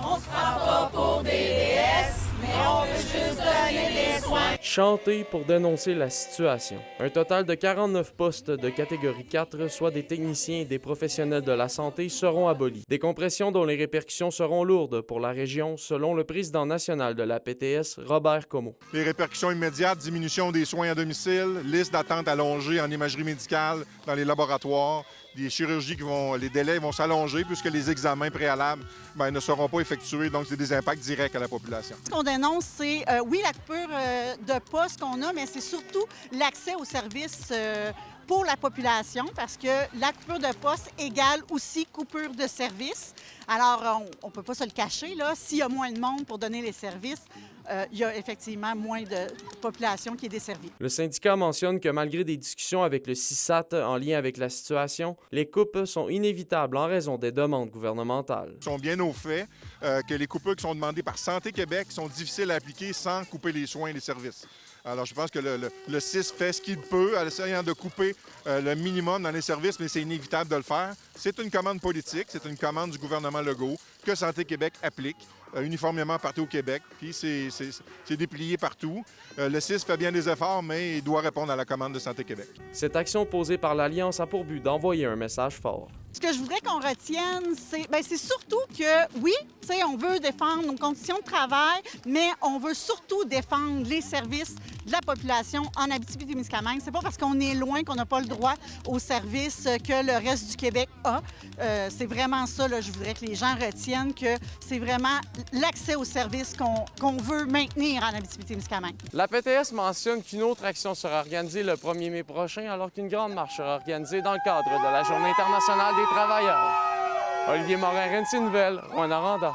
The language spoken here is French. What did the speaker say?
On se prend pas pour des déesses, mais on veut juste donner des soins. Chanter pour dénoncer la situation. Un total de 49 postes de catégorie 4, soit des techniciens et des professionnels de la santé, seront abolis. Des compressions dont les répercussions seront lourdes pour la région, selon le président national de la PTS, Robert Comeau. Les répercussions immédiates, diminution des soins à domicile, liste d'attente allongée en imagerie médicale dans les laboratoires, des chirurgies les délais vont s'allonger puisque les examens préalables ne seront pas effectués, donc c'est des impacts directs à la population. Ce qu'on dénonce, c'est, oui, la coupure de postes qu'on a, mais c'est surtout l'accès aux services pour la population, parce que la coupure de poste égale aussi coupure de services. Alors, on ne peut pas se le cacher, là. S'il y a moins de monde pour donner les services, il y a effectivement moins de population qui est desservie. Le syndicat mentionne que malgré des discussions avec le CISAT en lien avec la situation, les coupes sont inévitables en raison des demandes gouvernementales. Ils sont bien au fait que les coupures qui sont demandées par Santé Québec sont difficiles à appliquer sans couper les soins et les services. Alors, je pense que le CIS fait ce qu'il peut en essayant de couper le minimum dans les services, mais c'est inévitable de le faire. C'est une commande politique, c'est une commande du gouvernement Legault que Santé Québec applique uniformément partout au Québec, puis c'est déplié partout. Le CIS fait bien des efforts, mais il doit répondre à la commande de Santé Québec. Cette action posée par l'Alliance a pour but d'envoyer un message fort. Ce que je voudrais qu'on retienne, c'est surtout que, oui, on veut défendre nos conditions de travail, mais on veut surtout défendre les services de la population en Abitibi-Témiscamingue. C'est pas parce qu'on est loin qu'on n'a pas le droit aux services que le reste du Québec a. C'est vraiment ça, là, je voudrais que les gens retiennent que c'est vraiment l'accès aux services qu'on veut maintenir en Abitibi-Témiscamingue. La PTS mentionne qu'une autre action sera organisée le 1er mai prochain, alors qu'une grande marche sera organisée dans le cadre de la Journée internationale des travailleurs. Olivier Morin, RNC Nouvelles, Rwanda.